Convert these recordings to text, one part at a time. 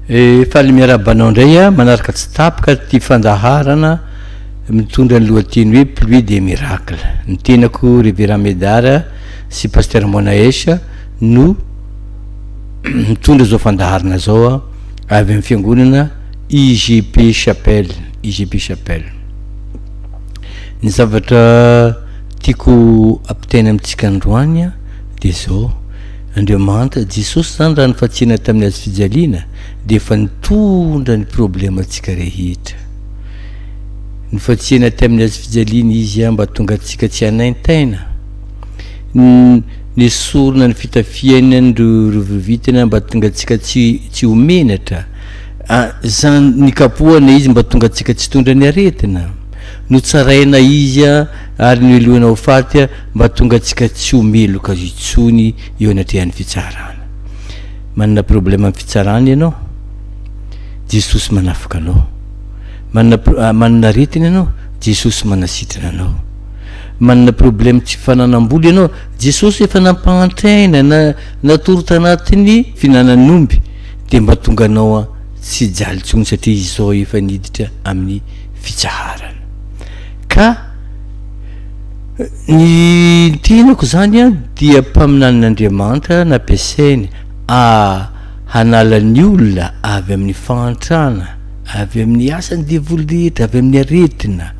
Faly miarabanao indray a manaraka tsy tapaka ty fandaharana mitondra ny lohateny hoe pluie des miracles. Ny tenako Révérend Médard sy Pasteur Monaesha no mitondra zao fandaharana zao a avy amin'ny fiangonana IGP Chapelle. Ny zavatra tiako ampitaina amintsika androany a de zao: Andriamanitra Jesosy zany raha nifatsiana tamin'ny azy fijaliana de efa nitondra ny problème atsika rehetra. Nifatsiana tamin'ny azy fijaliana izy a mba tonga atsika tsy hanaintaina, nesorona ny fitafiaina ro vitana mba tonga atsika tsy homenatra, zany nikapohana izy mba tonga atsika tsy tondra ny aretina, no tsaraina izy a ary ny elohana ho faty a mba tonga atsika tsy homeloka itsony eo anatrehan'ny fitsarana. Manana problème amin'ny fitsarana ianao, Jesosy manafaka anao. Manana aretina ianao, Jesosy manasitrana anao. Manana problème tsy fananam-bola ianao, Jesosy efa nampahantraina natoro tanatin'ny finanan'omby de mba tonga anao a tsy jaly tsony satria izao efa niditra amin'ny fitsaharana. Ka ny tenako zany a dia mpaminanin'Andriamanitra nampiasainy hanala ny olona avy amin'ny fahantrana, avy amin'ny asany devoly rehetra, avy amin'ny aretina.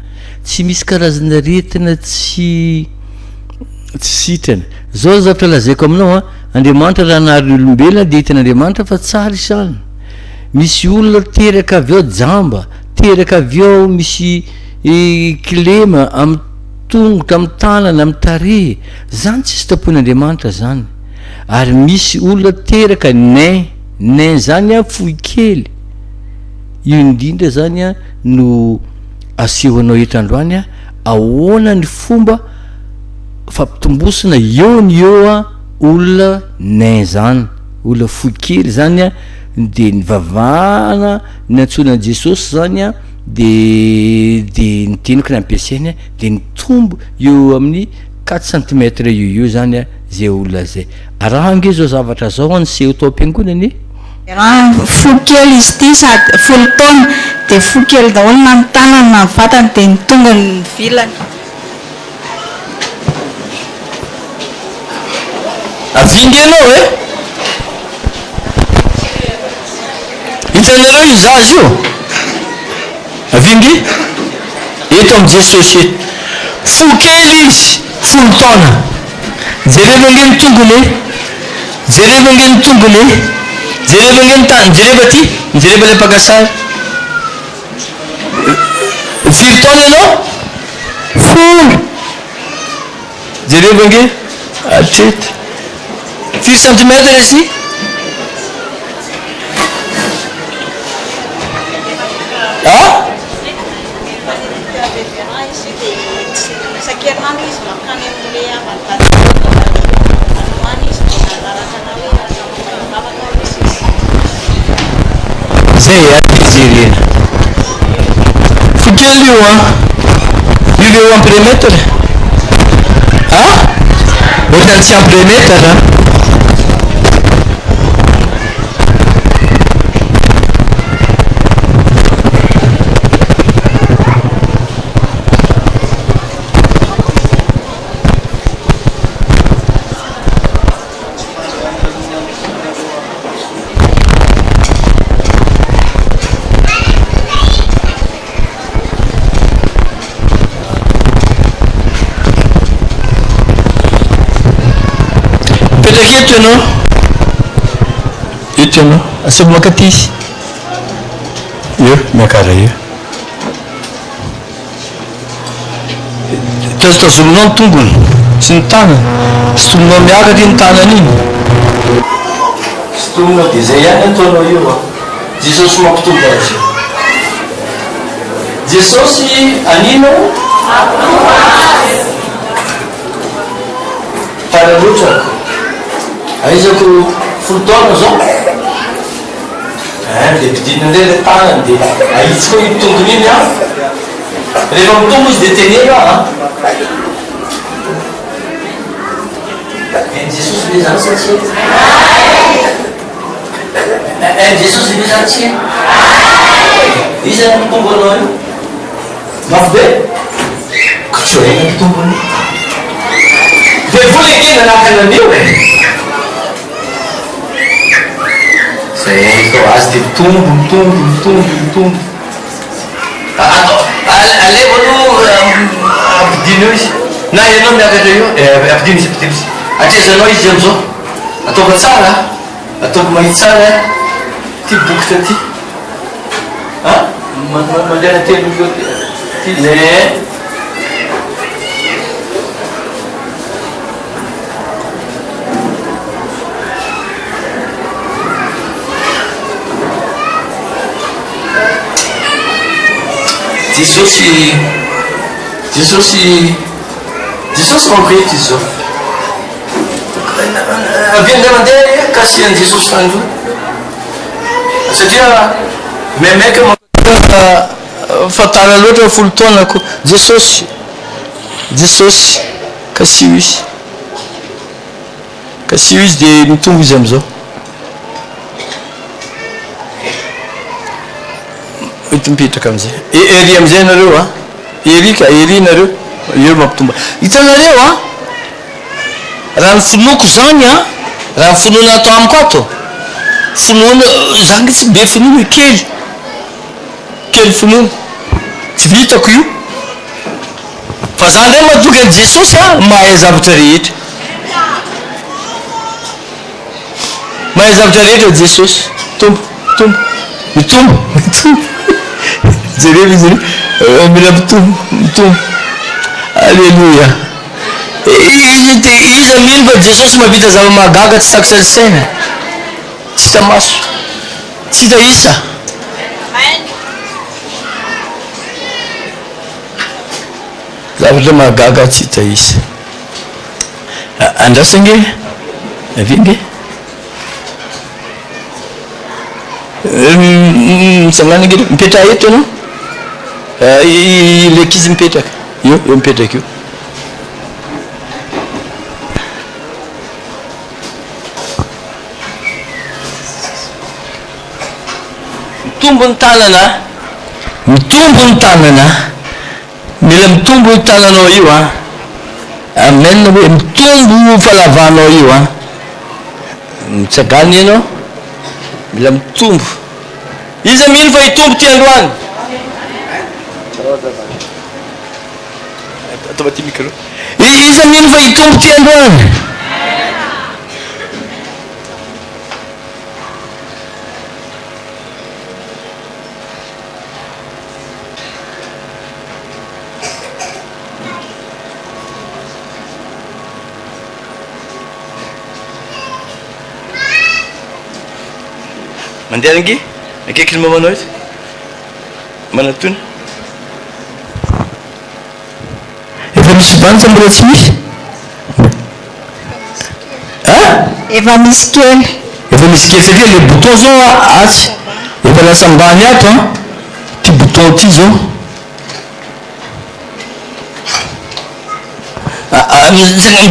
Tsy misy karazana aretina tsy sitrana. Zao zavatra lazaiko aminao a, Andriamanitra raha nahary ny olombelona de hitan'Andriamanitra fa tsara izany. Misy olona teraka avy ao jamba, teraka avy ao misy kilema amin'ny tongotra, amin'ny tanana, amin'ny tarehy, zany tsy sitrapon'Andriamanitra zany. Ary misy olona teraka nain zany a fohy kely. Io indrindra zany a no asehoanao etrandroany a, ahoana ny fomba fampitombosina eo ny eo a olona nain zany, olona fohy kely zany a, de nivavahana ny antsoinan'i Jesosy zany a, de ny teniko nampiasainy a, de nitombo eo amin'ny 4 cm io zany a zay olona zay. Raha ange zao zavatra zao anyseho tao am-piangonany. Raha fohy kely izy ty sady folo taona de fohy kely daholo na ny tanany na ny vatany de ny tongony ny vilany. Avingy anao e? Hitanareo io zazy io? Avingy? Eto amin'ny Jesosy eto. Fohy kely izy, folo taona. Jereva nge ny tongony e? Jereva nge ny tongony e? Jereva nge ny tany? Jereva ty? Jereva le mpakasary? Firy taona ianao? Folo. Jereva nge? Hatreto. Firy centimetre izy? Ah? Zay aty fohy kely io a? Io le ampy 2 metre? Ah? Ohatrany tsy ampy 2 metre? Eto ianao? Eto ianao? Asako makaty. Io, miakara io. Tazotazominao ny tongony sy ny tanany. Sotominao miakatra ny tanany iny. Sotominao de zay ihany ataonao io a. Jesosy mampitombo azy. Jesosy anino? Taralotrako. Aizako folo taona zao. De pidina ndray le tanany de ahitsy koa iny tongony iny a. Rehefa mitombo izy de teneno a. Jesosy le zany satria jesosy mizantsika iza mitombo anao io mafy be kotrena mitombony de vola ekena anakananio zay atao azy de mitombo alevano ampidino io izy na ianao miakatra io ampidino izy ampidino izy atrezanao izy amizao ataova tsara ataoko mahit tsara ty bokitra ty mandeha telo ty zay Jesosy mankoety izy zao aviandra mandeha kasihan Jesosy tany io satria maimaika fatara loatra folo taona ko Jesosy kasio izy de mitombo izy amizao mety mipetraka amizay ery amizay nareo ery nareo eo mampitomba hitanareo raha ny fonoko zany raha ny finoana atao amiko ato finoana zany tsy be finoana kely finoana tsy vitako io fa zany ndray mahatonga ny Jesosy mahay zavatra rehetra Jesosy mitombo jereo izy mila mitombo alleluia iza mino fa Jesosy mahavita zava-mahagaga tsy takotra ny saina tsy hita maso tsy hita isa zavatra mahagaga tsy hita isa andrasange avinge mitsangana nge mipetraha eto anao lekizy mipetraka io mipetraka io mitombo ny tanana mila mitombo ny tananao io amen hoe mitombo falavanao io mitsangana ianao mila mitombo iza mino fa hitombo ty androany atao ty micro iza mino fa hitombo ty androany mandeha angy akaiky ny mamanao izy manatony efa misy banza mbola tsy misy efa misy kely satria le bouton zao atsy efa lasa ambany ato ty bouton ty zao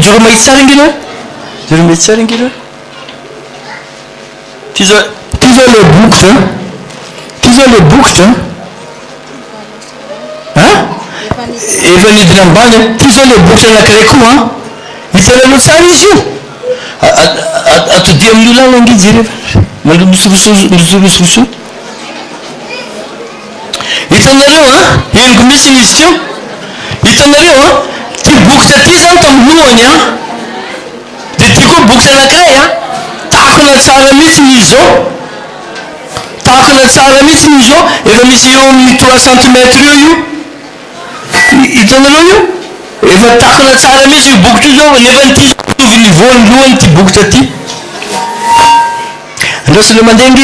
joro mahitsy tsara ingina ty zao le bokotra efa nidina ambany ty zao le bokotra anakiray koa hitananao tsara izy io atodia amin'io lala ngy jere malomosoroso hitanareo eniko misy izy teo hitanareo ty bokotra ty zany tamin'ny lohany de ty koa bokotra anakiray takona tsara mihitsy izy io efa misy eo amin'ny 3 centimetre io hitanareo io efa takona tsara mihitsy io bokotra io zao nefa ty mitovy niveaun'ny lohany ty bokotra ty andrasole mandeha nge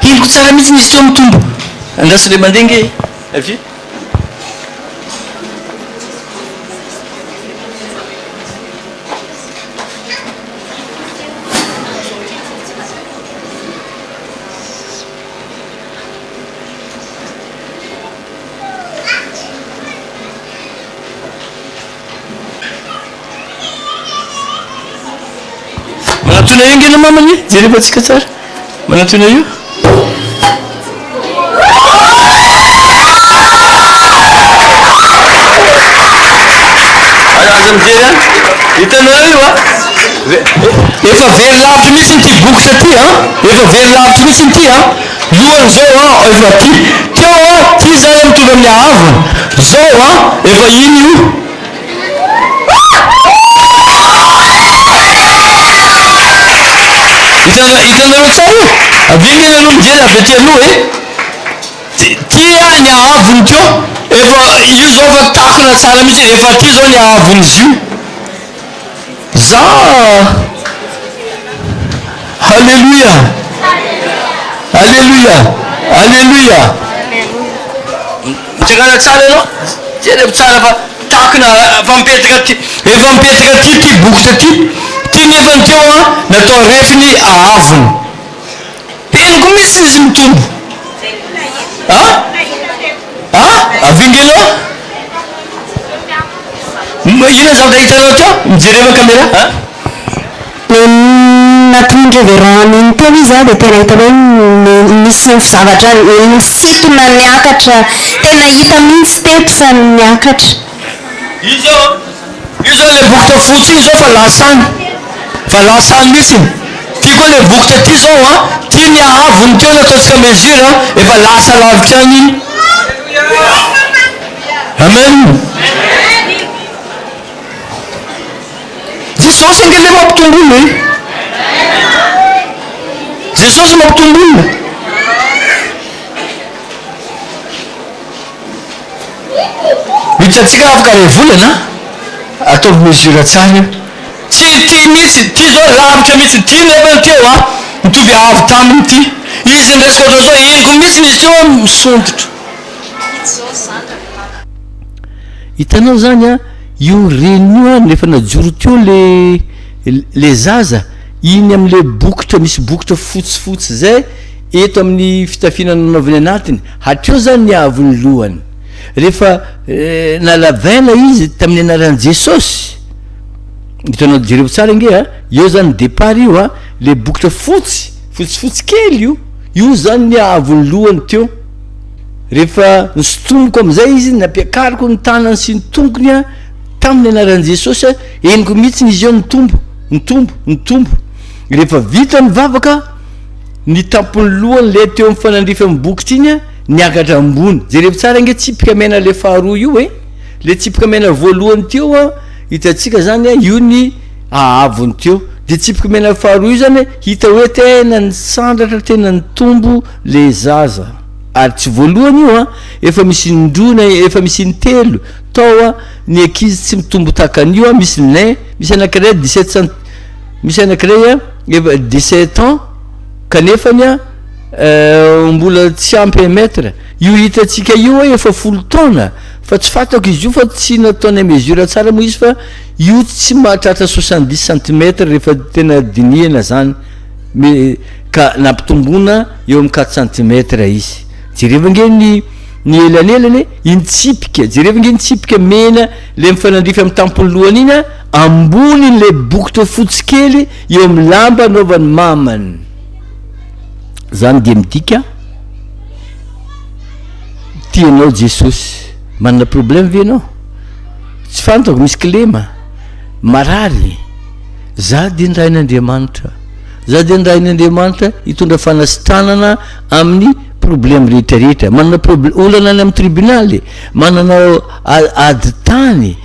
hiniko tsara mihitsy nisy teo mitombo andrasole mandeha nge avy manatona engena mamany jerefa tsika tsara manantona io aza mijery any hitanao io a efa very lavitra mihitsy ny ty bokotra ty a efa very lavitra mihitsy ny ty a lohan'izao a efa ty teo a ty zany mitovy amin'ny ahavony zao a efa iny io hitanareo tsara io avy iny aloha mijery avy aty aloha ty a ny ahavony teo efa io zao fa takona tsara mihitsy efa ty zao ny ahavon'izy io za halleluia halleluia halleluia mitsakana tsara ianao jery tsara fa takona fa mipetraka ty efa mipetraka ty ty bokotra ty ty nefany teo a natao refiny ahavony peniko mihitsy izy mitombo avingenao ina zavatra hitanao teo mijereva caméra natomondra verany iny teo izy a dia tena hita hoe misy zavatra misitona miakatra tena hita mihitsy teto fa miakatra io zao le bokotra fotsy iny zao fa lasany mihitsy ty koa le bokotra ty zao a ty ny ahavony teo nataotsika mesure efa lasa lavitra any iny amen jesosy angele mampitombono e jesosy mampitombono hitatsika afaka re volana ataovy mesure tsara io tsy ty mihitsy ty zao lavitra mihitsy ty nefany teo a mitovy avy taminy ty izy ndraisika oatra zao eniko mihitsy izy teo misondotro hitanao zany a io renio a nefa najoro teo le zaza iny am'le bokotra misy bokotra fotsifotsy zay eto amin'ny fitafiana nanaovany anatiny hatreo zany ny avony lohany rehefa nalavela izy tamin'ny anaran'i jesosy hitanao jerevo tsara inge a eo zany départ io a le bokotra fotsifotsy kely io zany ny avony lohany teo rehefa nisotomoko am'izay izy nampiakariko ny tanany sy ny tonkony a tamin'ny anaran'i jesosy a eniko mihitsy izy eo nitombo rehefa vita mivavaka ny tampony lohany le teo mifanandrifa mibokitra iny a niakatra ambony jerevo tsara inge tsipika mena le faharoa io le tsipika mena voalohany teo a hitatsika zany a io ny ahavony teo de tsipika mena faharoa io zany hita hoe tena ny sandratra tena ny tombo le zaza ary tsy voalohany io a efa misy ndrona efa misy ny telo tao a ny ankizy tsy mitombo takan'io a misy nay misy anakiray 17 misy anakiray a efa 17 ans kanefany a mbola tsy ampy metre io hitatsika io a efa 10 taona fa tsy fatako izy io fa tsy nataony mesure tsara moa izy fa io tsy mahatratra 70 centimetre rehefa tena dinihana zany ka nampitombona eo amin'ny 4 centimetre izy jereva nge ny elanelany intsipika jereva nge nitsipika mena le mifanandrify amin'ny tampony lohany iny a ambony le bokotra fotsy kely eo amin'ny lamba anaovany mamany zany de midika tianao jesosy manana problème ve anao tsy fantako misy kilema marary za de ndrain'andriamanitra hitondra fanasitanana amin'ny problème rehetrarehetra manana problème olana any amin'ny tribunaly manana ady tany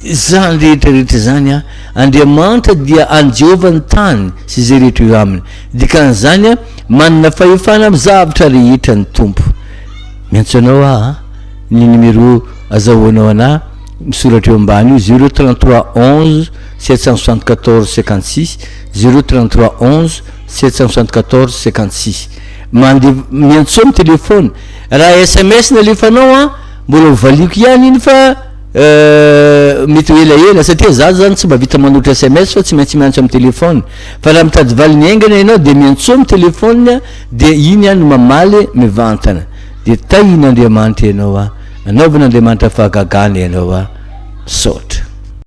zany rehetrarehetra zany a andriamanitra dia any Jehova ny tany sy zay rehetra eo aminy dikan'izany a manana fahefana amin'ny zavatra rehetra ny tompo miantso anao ny numéro azahoanao ana misoratra eo ambany io 033 11 774 56 033 11 774 56 mande miantso amin'ny telefôny raha SMS nalefanao a mbola valiko ihany iny fa mety elaela satria za zany tsy mba vita manotra SMS fa tsy maintsy miantso amin'ny telefôny fa raha mitady valiny aingana ianao de miantso amin'ny telefôny de iny ihany mamaly mivantana de tahin'Andriamanitra ianao anaovan'Andriamanitra fahagagana ianao misaotra